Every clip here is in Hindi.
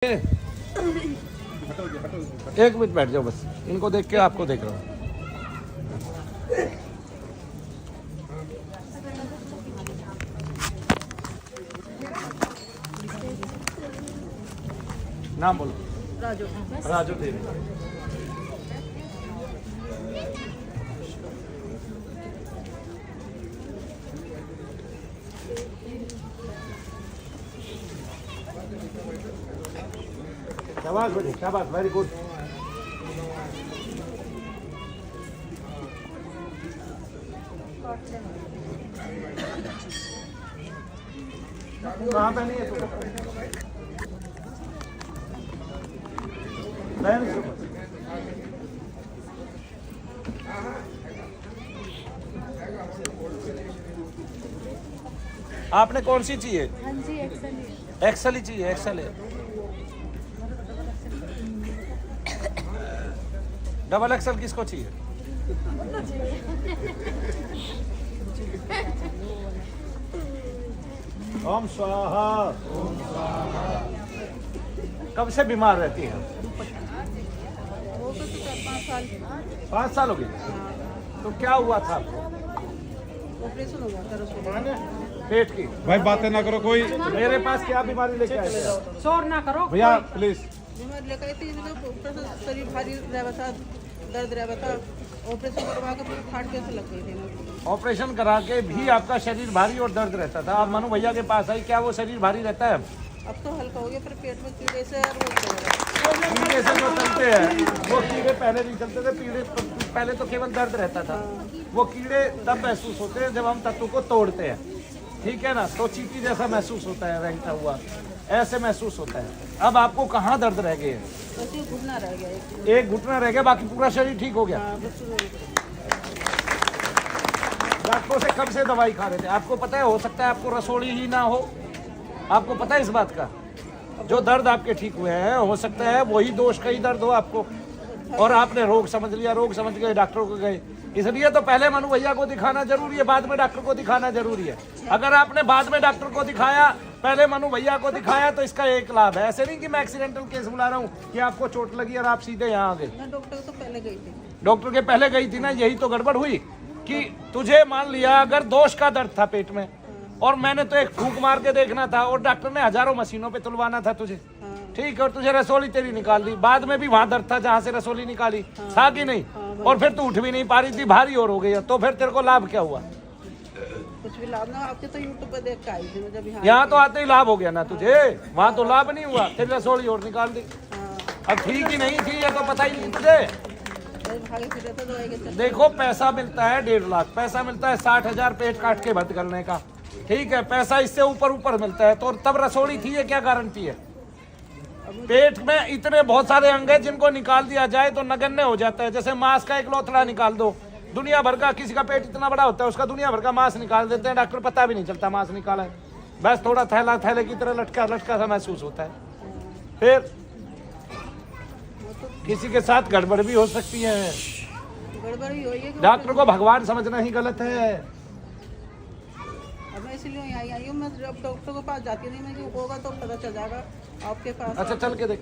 एक मिनट बैठ जाओ, बस इनको देख के आपको देख रहा हूँ। नाम बोलो। राजू। राजू देवी। शाबाश बेटी, शाबाश, वेरी गुड। कहाँ पे नहीं है तू? आपने कौन सी चाहिए? हाँ जी, एक्सेल ही। एक्सेल ही चाहिए, एक्सेल है। डबल एक्सेल किसको चाहिए? ओम स्वाहा। कब से बीमार रहती हैं? वो तो 5 साल। 5 साल हो गए। तो क्या हुआ था आपको? ऑपरेशन हो गया था रसोई। पेट की। भाई बातें ना करो कोई। मेरे पास क्या बीमारी लेके आए थे? शोर ना करो भैया प्लीज। बीमारी लेकर आई थी, मतलब शरीर भारी रहता था, दर्द रहता था। ऑपरेशन करवा के पूरी फाट कैसे लग गई थी। ऑपरेशन करा के भी आपका शरीर भारी और दर्द रहता था। आप मनु भैया के पास आई, क्या वो शरीर भारी रहता है? अब तो हल्का हो गया, पर पेट में कीड़े से और वो कीड़े से जो चलते हैं वो कीड़े पहले नहीं चलते थे। कीड़े पहले तो केवल दर्द रहता था। वो कीड़े तब महसूस होते हैं जब हम तत्व को तोड़ते हैं, ठीक है ना? तो चींटी जैसा महसूस होता है, रेंगता हुआ ऐसे महसूस होता है। अब आपको कहाँ दर्द रह गए? घुटना रह गया, एक घुटना रह गया, बाकी पूरा शरीर ठीक हो गया। डॉक्टरों से कब से दवाई खा रहे थे? आपको पता है, हो सकता है आपको रसोली ही ना हो। आपको पता है इस बात का? जो दर्द आपके ठीक हुए हैं, हो सकता है वही दोष का ही दर्द हो आपको, और आपने रोग समझ लिया, रोग समझ के डॉक्टरों को गए। इसलिए तो पहले मनु भैया को दिखाना जरूरी है, बाद में डॉक्टर को दिखाना जरूरी है। अगर आपने बाद में डॉक्टर को दिखाया, पहले मनु भैया को दिखाया, तो इसका एक लाभ है। ऐसे नहीं कि मैं एक्सीडेंटल केस बुला रहा हूँ कि आपको चोट लगी और आप सीधे यहाँ आ गए। डॉक्टर तो पहले गई थी। डॉक्टर के पहले गई थी ना, यही तो गड़बड़ हुई कि तुझे मान लिया अगर दोष का दर्द था पेट में, और मैंने तो एक फूंक मार के देखना था, और डॉक्टर ने हजारों मशीनों पे तुलवाना था तुझे, ठीक है? और तुझे रसोली तेरी निकाल दी, बाद में भी वहां दर्द था जहाँ से रसोली निकाली, था कि नहीं? और फिर तू उठ भी नहीं पा रही थी, भारी और हो गई, तो फिर तेरे को लाभ क्या हुआ? कुछ भी लाभ ना। आपके तो यूट्यूब पे देख के आई थी जब यहाँ तो आते ही लाभ हो गया ना तुझे, वहाँ तो लाभ नहीं हुआ, फिर रसोली और निकाल दी। अब ठीक ही नहीं थी, ये तो पता ही नहीं तुझे। देखो, पैसा मिलता है 1.5 लाख, पैसा मिलता है 60,000 पेट काट के बंद करने का, ठीक है? पैसा इससे ऊपर ऊपर मिलता है, तो तब रसोली थी, ये क्या गारंटी है? पेट में इतने बहुत सारे अंग हैं जिनको निकाल दिया जाए तो नगण्य हो जाता है। जैसे मांस का एक लोथड़ा निकाल दो, दुनिया भर का, किसी का पेट इतना बड़ा होता है उसका दुनिया भर का मांस निकाल देते हैं, डॉक्टर पता भी नहीं चलता मांस निकाला है, बस थोड़ा थैला थैले की तरह लटका लटका सा महसूस होता है। फिर किसी के साथ गड़बड़ भी हो सकती है। गड़बड़ ही हुई है। डॉक्टर को भगवान समझना ही गलत है। अब मैं इसलिए आई हूँ। मैं जब डॉक्टर के पास जाती नहीं, मैं कि होगा तो पता चल जाएगा आपके पास। अच्छा, चल के देख।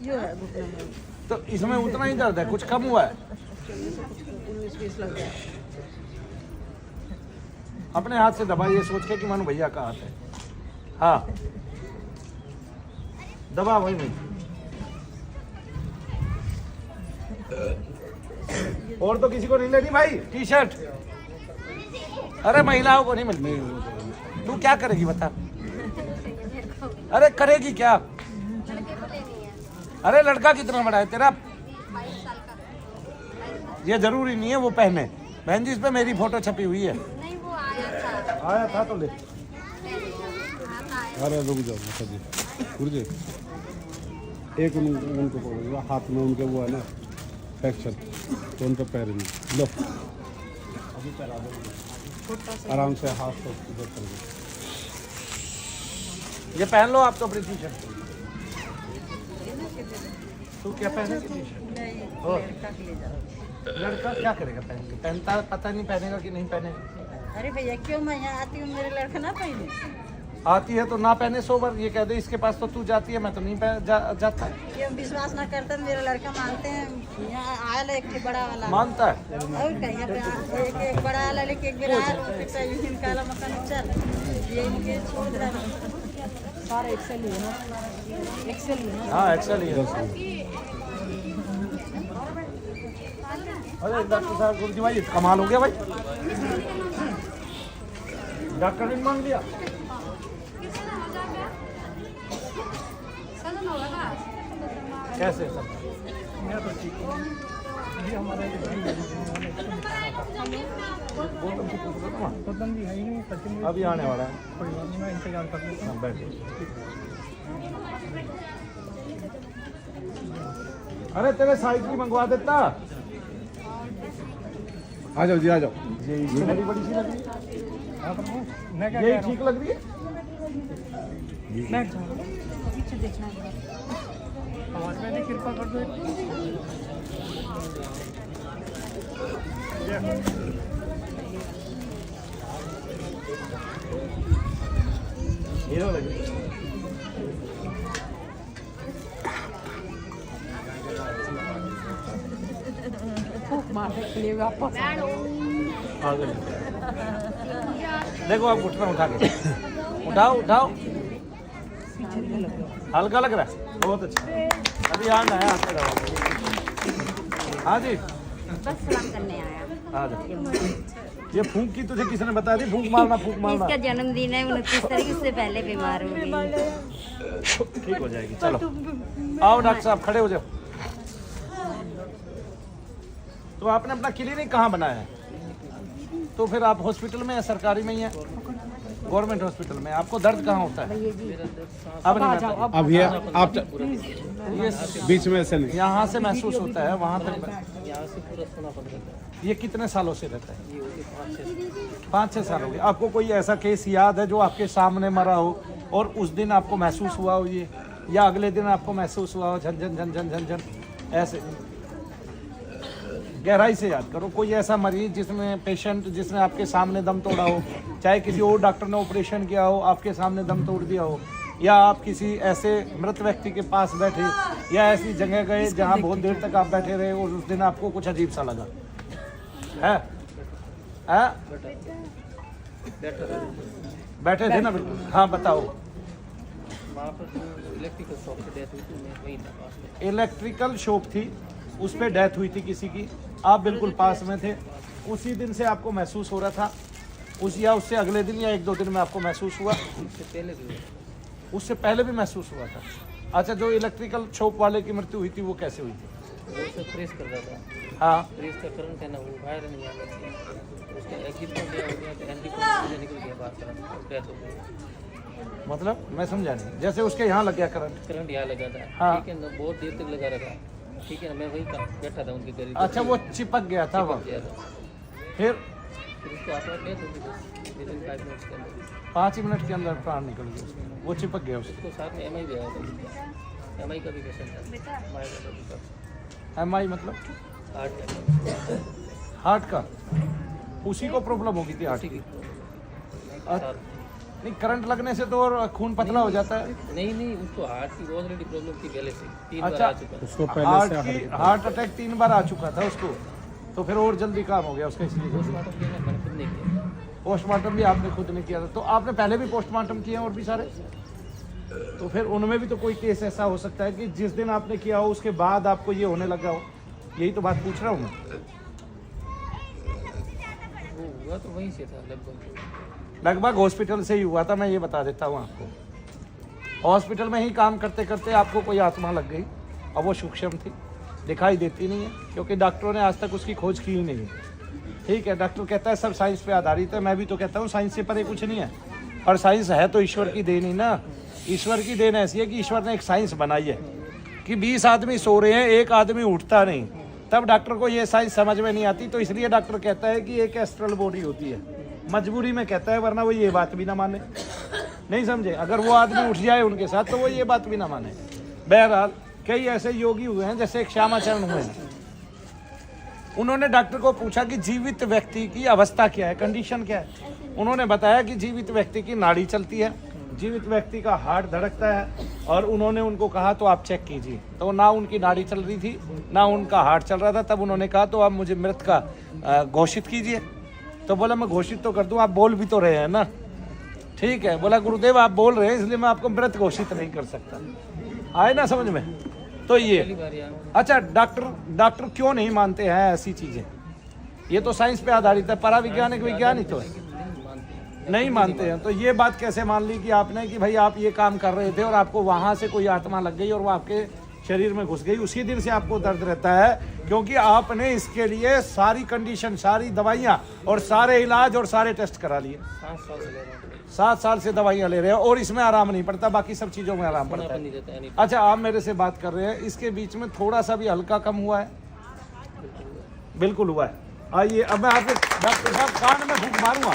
ये है घुटने में। तो इसमें उतना ही दर्द है, कुछ कम हुआ है? 19-20 लग गया। अपने हाथ से दबाइए, सोच के कि मनु भैया का हाथ है। हाँ, दबा वही में। और तो किसी को नहीं लेनी भाई टी शर्ट? अरे महिलाओं को नहीं मिलती। तू क्या करेगी बता? अरे करेगी क्या? अरे लड़का कितना बड़ा है तेरा? ये जरूरी नहीं है वो पहने। बहन जी, इस पे मेरी फोटो छपी हुई है। नहीं, वो आया था तो ले। अरे रुक जाओ जी, गुरुजी एक उनको पकड़ो, हाथ में उनके वो है ना फ्रैक्चर, तो उनके पैर में लो अभी पैरा दो। आराम से हाथ को इधर कर दो। ये पहन लो आप तो अपनी टी शर्ट। तू क्या पहने टी शर्ट? लड़का क्या करेगा पहन के? पहनता पता नहीं पहनेगा कि नहीं पहनेगा। अरे भैया क्यों मैं यहाँ आती हूँ, मेरे लड़का ना पहने। आती है तो ना पहने सोबर, ये कह दे इसके पास तो तू जाती है, मैं तो नहीं जाता। क्यों विश्वास ना करते तो मेरे लड़का मानते हैं। यहाँ आयल एक बड़ा वाला मानता है। और कहीं पे एक बड़ा वाला लेके एक बेर आयल निकाला मकान चल ये इनके छोड़ रहा सारा एक्सेल ही है ना, एक्सेल ही है ना। हाँ एक्सेल ही है। अरे डॉक्टर साहब गुरुजी भाई कमाल हो गया भाई, डॉक्टर ने मांग लिया। कैसे सब? अभी आने वाला है, हाँ, बैठो। अरे तेरे साइकिल मंगवा देता। आ जाओ जी, आ जाओ। यही बड़ी बड़ी सी लग रही है, यही ठीक लग रही है। कृपा कर दो। हीरो लग रही है। देखो आप घुटना उठा के उठाओ उठाओ, हल्का लग रहा है, बहुत अच्छा। अभी आ आया आपके दवा। हाँ जी बस सलाम करने आया। आ जाओ। ये फूंक की तुझे किसने बता दी? फूंक मारना फूंक मारना। इसका जन्मदिन है, 29 तारीख, उससे पहले बीमार हो गई। ठीक हो जाएगी, चलो आओ डॉक्टर साहब खड़े हो जाओ। तो आपने अपना क्लिनिक कहाँ बनाया है? तो फिर आप हॉस्पिटल में या सरकारी में ही है? गवर्नमेंट हॉस्पिटल में। आपको दर्द कहाँ होता है? अब नहीं आता। अब ये आप ये बीच में ऐसे नहीं। यहाँ से महसूस होता है, वहाँ तक। ये कितने सालों से रहता है? 5-6 साल हो गए। आपको कोई ऐसा केस याद है जो आपके सामने मरा हो और उस दिन आपको महसूस हुआ हो ये, या अगले दिन आपको महसूस हुआ हो झन झन झन झन झन झन ऐसे? गहराई से याद करो कोई ऐसा मरीज जिसमें पेशेंट जिसने आपके सामने दम तोड़ा हो, चाहे किसी और डॉक्टर ने ऑपरेशन किया हो, आपके सामने दम तोड़ दिया हो, या आप किसी ऐसे मृत व्यक्ति के पास बैठे या ऐसी जगह गए जहां बहुत देर तक आप बैठे रहे और उस दिन आपको कुछ अजीब सा लगा है? बैठे थे ना बिल्कुल। हाँ बताओ। इलेक्ट्रिकल शॉप थी, उस पर डेथ हुई थी किसी की, आप बिल्कुल पास में थे। उसी दिन से आपको महसूस हो रहा था उस, या उससे अगले दिन या 1-2 दिन में आपको महसूस हुआ? उससे पहले भी महसूस हुआ था। अच्छा, जो इलेक्ट्रिकल शॉप वाले की मृत्यु हुई थी वो कैसे हुई थी? वो उसे प्रेस कर रहा था। हाँ प्रेस का करंट है ना, वो बाहर नहीं आ रहा था। उसका एग्जिट में गया हो गया तो एंटी निकल गया बाहर, करंट डेथ हो गई। मतलब मैं समझा नहीं। जैसे उसके यहाँ लग गया करंट? करंट यहाँ लगा था। हाँ। ठीक है ना, बहुत देर तक लगा रखा। ठीक है ना, मैं वहीं बैठा था उनके करीब। अच्छा, वो चिपक गया था वहाँ। गया था। फिर उसको आत्मा डेथ हो गई बस विदिन 5 मिनट्स के अंदर। 5 मिनट के अंदर प्राण निकल गया उसके, वो चिपक गया उसको। उसको साथ में एमआई भी आया था। एमआई का भी पेशेंट था। MI मतलब हार्ट हार्ट का? उसी को प्रॉब्लम होगी थी हार्ट की? नहीं, करंट लगने से तो और खून पतला हो जाता है। नहीं, उसको हार्ट की ऑलरेडी प्रॉब्लम थी पहले से, 3 बार अच्छा, आ चुका। उसको पहले से हार्ट अटैक 3 बार आ चुका था उसको, तो फिर और जल्दी काम हो गया उसका, इसलिए। पोस्टमार्टम किया ना, मैंने खुद नहीं किया। पोस्टमार्टम भी आपने खुद नहीं किया था? तो आपने पहले भी पोस्टमार्टम किए हैं और भी सारे, तो फिर उनमें भी तो कोई केस ऐसा हो सकता है कि जिस दिन आपने किया हो उसके बाद आपको ये होने लगा हो। यही तो बात पूछ रहा हूँ मैं। वो हुआ तो वहीं से था लगभग हॉस्पिटल से ही हुआ था, मैं ये बता देता हूँ आपको। हॉस्पिटल में ही काम करते करते आपको कोई आत्मा लग गई और वो सूक्ष्म थी, दिखाई देती नहीं है, क्योंकि डॉक्टरों ने आज तक उसकी खोज की ही नहीं है। ठीक है, डॉक्टर कहता है सब साइंस पे आधारित है, मैं भी तो कहता हूँ साइंस से परे कुछ नहीं है। और साइंस है तो ईश्वर की देन ही ना। ईश्वर की देन ऐसी है कि ईश्वर ने एक साइंस बनाई है कि 20 आदमी सो रहे हैं, एक आदमी उठता नहीं, तब डॉक्टर को ये साइंस समझ में नहीं आती, तो इसलिए डॉक्टर कहता है कि एक एस्ट्रल बॉडी होती है, मजबूरी में कहता है, वरना वो ये बात भी ना माने। नहीं समझे? अगर वो आदमी उठ जाए उनके साथ तो वो ये बात भी ना माने। बहरहाल कई ऐसे योगी हुए हैं, जैसे एक श्यामाचरण हुए हैं। उन्होंने डॉक्टर को पूछा कि जीवित व्यक्ति की अवस्था क्या है, कंडीशन क्या है। उन्होंने बताया कि जीवित व्यक्ति की नाड़ी चलती है, जीवित व्यक्ति का हार्ट धड़कता है। और उन्होंने उनको कहा तो आप चेक कीजिए, तो ना उनकी नाड़ी चल रही थी ना उनका हार्ट चल रहा था। तब उन्होंने कहा तो आप मुझे मृत का घोषित कीजिए। तो बोला मैं घोषित तो कर दूं, आप बोल भी तो रहे हैं ना। ठीक है, बोला गुरुदेव आप बोल रहे हैं इसलिए मैं आपको मृत घोषित नहीं कर सकता। आए ना समझ में? तो ये अच्छा, डॉक्टर क्यों नहीं मानते हैं ऐसी चीजें? ये तो साइंस पे आधारित है, परावैज्ञानिक विज्ञान ही तो है, नहीं मानते हैं। तो ये बात कैसे मान ली कि आपने कि भाई आप ये काम कर रहे थे और आपको वहां से कोई आत्मा लग गई और वो आपके शरीर में घुस गई, उसी दिन से आपको दर्द रहता है? क्योंकि आपने इसके लिए सारी कंडीशन, सारी दवाइयाँ और सारे इलाज और सारे टेस्ट करा लिए। 7 साल से दवाइयाँ ले रहे हो और इसमें आराम नहीं पड़ता, बाकी सब चीज़ों में आराम पड़ता है। अच्छा, आप मेरे से बात कर रहे हैं, इसके बीच में थोड़ा सा भी हल्का कम हुआ है? बिल्कुल हुआ है। आइए अब मैं आपके डॉक्टर साहब कान में फूंक मारूंगा।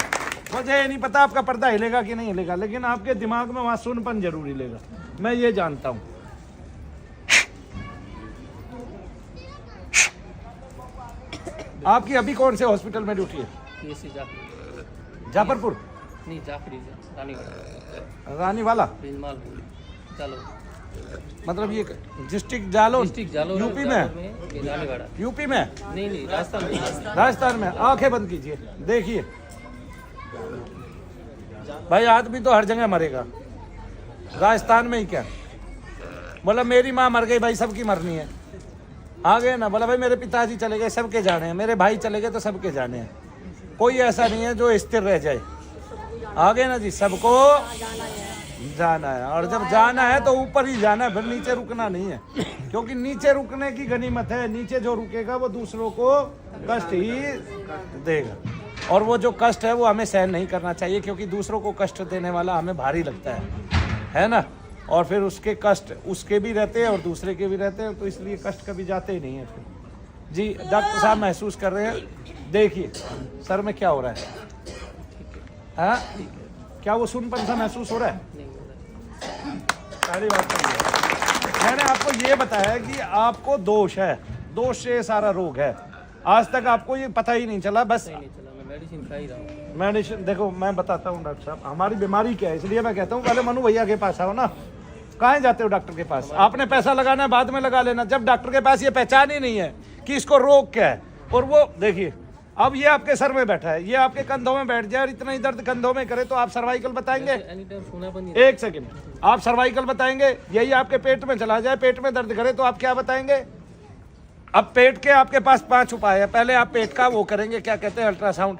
मुझे ये नहीं पता आपका पर्दा हिलेगा कि नहीं हिलेगा, लेकिन आपके दिमाग में वहाँ सुनपन जरूर हिलेगा, मैं ये जानता हूँ। आपकी अभी कौन से हॉस्पिटल में ड्यूटी है? जाफरपुर? नहीं, जाफरी रानीवाला, चलो मतलब ये डिस्ट्रिक्ट जालोर यूपी में? यूपी में? नहीं, राजस्थान में। राजस्थान में। आंखें बंद कीजिए, देखिए भाई आदमी तो हर जगह मरेगा, राजस्थान में ही क्या? बोला मेरी माँ मर गई, भाई सबकी मरनी है। आ गए ना? बोला भाई मेरे पिताजी चले गए, सबके जाने हैं। मेरे भाई चले गए तो सबके जाने हैं, कोई ऐसा नहीं है जो स्थिर रह जाए। आ गए ना जी? सबको जाना है, और जब जाना है तो ऊपर ही जाना है, फिर नीचे रुकना नहीं है। क्योंकि नीचे रुकने की गनीमत है, नीचे जो रुकेगा वो दूसरों को कष्ट ही देगा, और वो जो कष्ट है वो हमें सहन नहीं करना चाहिए, क्योंकि दूसरों को कष्ट देने वाला हमें भारी लगता है ना। और फिर उसके कष्ट उसके भी रहते हैं और दूसरे के भी रहते हैं, तो इसलिए कष्ट कभी जाते ही नहीं है फिर। जी डॉक्टर साहब महसूस कर रहे हैं, देखिए सर में क्या हो रहा है? हाँ, क्या वो सुनपन सा महसूस हो रहा है? सारी बात नहीं है। मैंने आपको ये बताया कि आपको दोष है, दोष से सारा रोग है। आज तक आपको ये पता ही नहीं चला, बस मेडिसिन खा ही रहा हूँ। मेडिसिन देखो मैं बताता हूँ डॉक्टर साहब, हमारी बीमारी क्या है, इसलिए मैं कहता हूँ पहले मनु भैया के पास आओ ना। कहाँ जाते हो डॉक्टर के पास? आपने पैसा लगाना है, बाद में लगा लेना, जब डॉक्टर के पास ये पहचान ही नहीं है कि इसको रोग क्या है। और वो देखिए अब ये आपके सर में बैठा है, ये आपके कंधों में बैठ जाए और इतना ही दर्द कंधों में करे तो आप सर्वाइकल बताएंगे? एक सेकंड, आप सर्वाइकल बताएंगे? यही आपके पेट में चला जाए, पेट में दर्द करे तो आप क्या बताएंगे? अब पेट के आपके पास 5 उपाय है। पहले आप पेट का वो करेंगे, क्या कहते हैं, अल्ट्रासाउंड।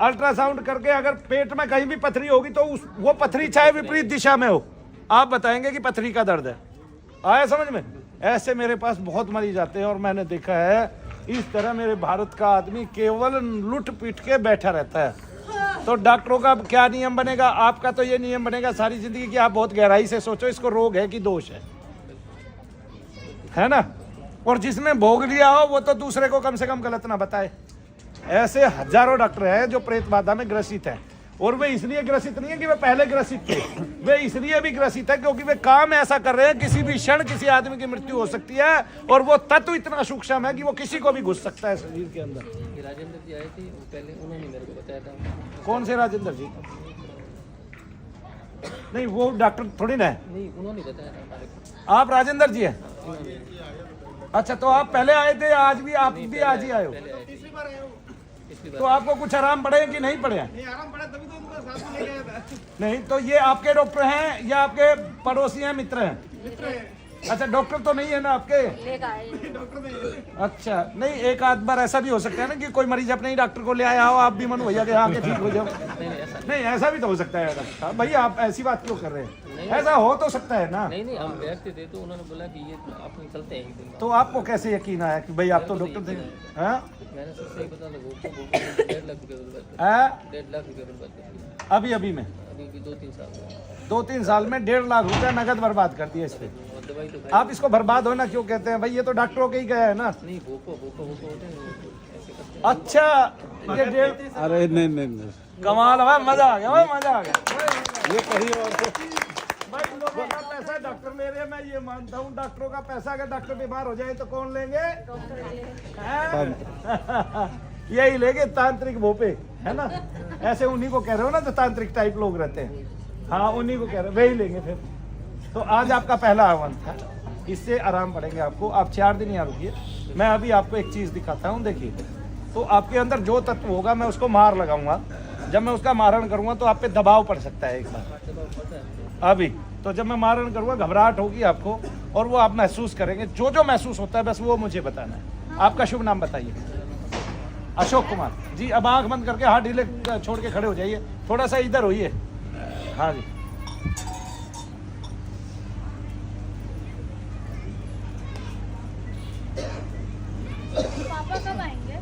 अल्ट्रासाउंड करके अगर पेट में कहीं भी पथरी होगी तो वो पथरी चाहे विपरीत दिशा में हो, आप बताएंगे कि पथरी का दर्द है। आया समझ में? ऐसे मेरे पास बहुत मरीज आते हैं और मैंने देखा है इस तरह मेरे भारत का आदमी केवल लुट पीट के बैठा रहता है। तो डॉक्टरों का क्या नियम बनेगा? आपका तो ये नियम बनेगा सारी जिंदगी कि आप बहुत गहराई से सोचो इसको रोग है कि दोष है ना? और जिसने भोग लिया हो वो तो दूसरे को कम से कम गलत ना बताए। ऐसे हजारों डॉक्टर हैं जो प्रेत बाधा में ग्रसित हैं, और वे इसलिए ग्रसित नहीं है कि वे पहले ग्रसित थे, वे इसलिए भी ग्रसित है क्योंकि वे काम ऐसा कर रहे हैं किसी भी क्षण किसी आदमी की मृत्यु हो सकती है, और वो तत्व इतना सूक्ष्म है कि वो किसी को भी घुस सकता है शरीर के अंदर। राजेंद्र जी आए थे पहले, उन्होंने मेरे को बताया था। कौन से राजेंद्र जी? नहीं वो डॉक्टर थोड़ी ना है। नहीं, उन्होंने बताया था हमारे को। आप राजेंद्र जी हैं? अच्छा, तो आप पहले आए थे, आज भी आप भी आज ही आए हो? तो आपको कुछ आराम पड़े कि नहीं पड़े? नहीं आराम पड़ा, तभी तो उनको साथ में ले गया था। नहीं तो ये आपके डॉक्टर हैं या आपके पड़ोसी हैं, मित्र हैं? मित्र हैं। अच्छा, डॉक्टर तो नहीं है ना आपके? डॉक्टर नहीं। अच्छा, नहीं एक आध बार ऐसा भी हो सकता है ना कि कोई मरीज अपने ही डॉक्टर को ले आया हो, आप भी मनु भैया के आके ठीक हो जाओ। नहीं ऐसा भी तो हो सकता है डॉक्टर साहब। भैया आप ऐसी बात क्यों कर रहे हैं? ऐसा हो तो सकता है ना। नहीं हम बैठते थे तो उन्होंने बोला कि ये आप निकलते हैं एक दिन। तो आपको कैसे यकीन आया कि भाई आप तो डॉक्टर थे? मैंने सबसे पता लगा 1.5 लाख रुपये बर्बाद। 1.5 लाख रुपये बर्बाद। अभी में? अभी 2-3 साल में। 2-3 साल में 1.5 लाख रुपया नगद बर्बाद कर दिया इस पे। दवाई तो खाई। आप इसको बर्बाद होना क्यों कहते हैं भाई? ये तो डॉक्टरों के ही गया है ना। नहीं भूको भूको भूको होते हैं ऐसे करते हैं। अच्छा ये डेढ़ अरे नहीं नहीं नहीं, कमाल है, मजा आ गया भाई, मजा आ गया ये कहीं और भाई। लोगों का पैसा डॉक्टर ले रहे हैं, मैं ये मानता हूँ। डॉक्टरों का पैसा अगर डॉक्टर बीमार हो जाए तो कौन लेंगे? हैं? यही लेंगे तांत्रिक भोपे, है ना? ऐसे उन्हीं को कह रहे हो ना जो तांत्रिक टाइप लोग रहते हैं। हाँ उन्हीं को कह रहे हो, वही लेंगे फिर। तो आज आपका पहला आह्वान था, इससे आराम पड़ेंगे आपको। आप 4 दिन यहाँ रुकिए, मैं अभी आपको एक चीज दिखाता हूँ। देखिए, तो आपके अंदर जो तत्व होगा मैं उसको मार लगाऊंगा। जब मैं उसका मारण करूंगा तो आप पे दबाव पड़ सकता है एक बार अभी। तो जब मैं मारण करूंगा घबराहट होगी आपको, और वो आप महसूस करेंगे। जो जो महसूस होता है बस वो मुझे बताना है। आपका शुभ नाम बताइए। अशोक कुमार जी। अब आंख बंद करके हाथ ढीले छोड़ के खड़े हो जाइए, थोड़ा सा इधर होइए। हाँ जी। पापा कब आएंगे?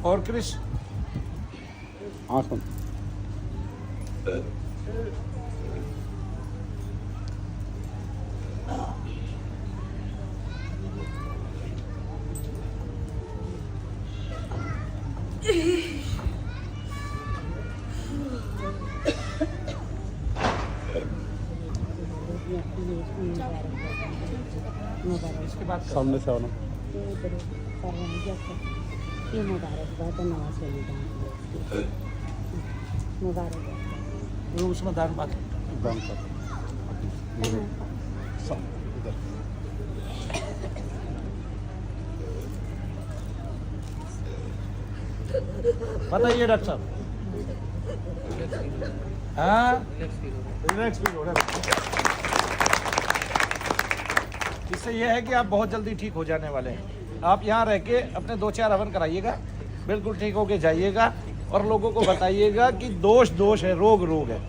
और क्रिश आँख बंद। इसके बाद सामने से आना। ये मुबारकबाद है नवाज शरीफ मुबारक। वो उसमें दान बात दान कर इधर। बताइए डॉक्टर साहब। हाँ रिलैक्स फील हो रहा है। इससे यह है कि आप बहुत जल्दी ठीक हो जाने वाले हैं। आप यहाँ रह के अपने 2-4 हवन कराइएगा, बिल्कुल ठीक होके जाइएगा। और लोगों को बताइएगा कि दोष दोष है, रोग रोग है।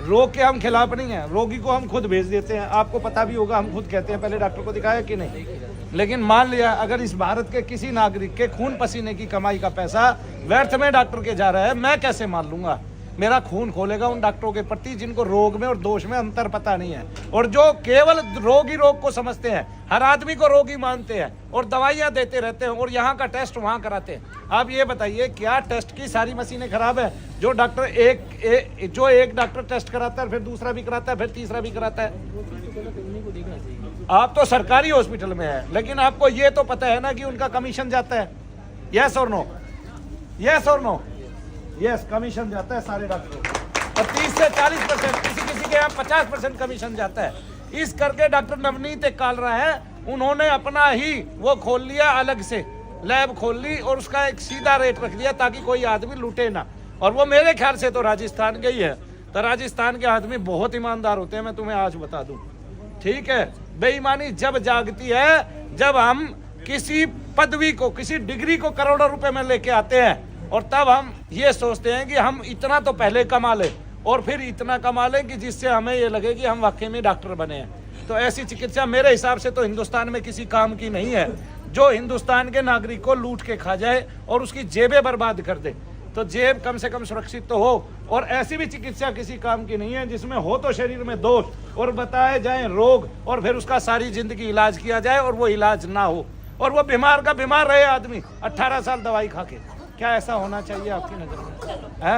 रोग के हम खिलाफ नहीं हैं, रोगी को हम खुद भेज देते हैं। आपको पता भी होगा, हम खुद कहते हैं पहले डॉक्टर को दिखाया कि नहीं। लेकिन मान लिया अगर इस भारत के किसी नागरिक के खून पसीने की कमाई का पैसा व्यर्थ में डॉक्टर के जा रहा है, मैं कैसे मान लूंगा? मेरा खून खोलेगा उन डॉक्टरों के प्रति जिनको रोग में और दोष में अंतर पता नहीं है, और जो केवल रोग ही रोग को समझते हैं, हर आदमी को रोगी मानते हैं और दवाइयां देते रहते हैं, और यहाँ का टेस्ट वहाँ कराते हैं। आप ये बताइए, क्या टेस्ट की सारी मशीनें खराब है? जो डॉक्टर एक डॉक्टर टेस्ट कराता है, फिर दूसरा भी कराता है, फिर तीसरा भी कराता है। आप तो सरकारी हॉस्पिटल में है, लेकिन आपको ये तो पता है ना कि उनका कमीशन जाता है। यस और नो? यस और नो? यस, कमीशन जाता है सारे डॉक्टरों को, और 30 से 40%, किसी के यहाँ 50% कमीशन जाता है। इस करके डॉक्टर नवनीत एक कालरा है, उन्होंने अपना ही वो खोल लिया, अलग से लैब खोल ली और उसका एक सीधा रेट रख दिया ताकि कोई आदमी लूटे ना। और वो मेरे ख्याल से तो राजस्थान के ही है। तो राजस्थान के आदमी बहुत ईमानदार होते हैं, मैं तुम्हें आज बता दूं। ठीक है, बेईमानी जब जागती है जब हम किसी पदवी को, किसी डिग्री को करोड़ों रुपए में लेके आते हैं, और तब हम ये सोचते हैं कि हम इतना तो पहले कमा लें और फिर इतना कमा लें कि जिससे हमें ये लगे कि हम वाकई में डॉक्टर बने हैं। तो ऐसी चिकित्सा मेरे हिसाब से तो हिंदुस्तान में किसी काम की नहीं है, जो हिंदुस्तान के नागरिक को लूट के खा जाए और उसकी जेबें बर्बाद कर दे। तो जेब कम से कम सुरक्षित तो हो। और ऐसी भी चिकित्सा किसी काम की नहीं है जिसमें हो तो शरीर में दोष और बताए जाए रोग, और फिर उसका सारी जिंदगी इलाज किया जाए और वो इलाज ना हो। और वो बीमार का बीमार रहे आदमी 18 साल दवाई खा के। क्या ऐसा होना चाहिए आपकी नजर में? है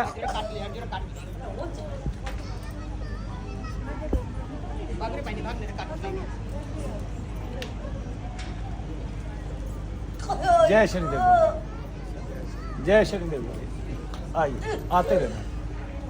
जय शनिदेव, जय शनिदेव। आइए, आते रहना।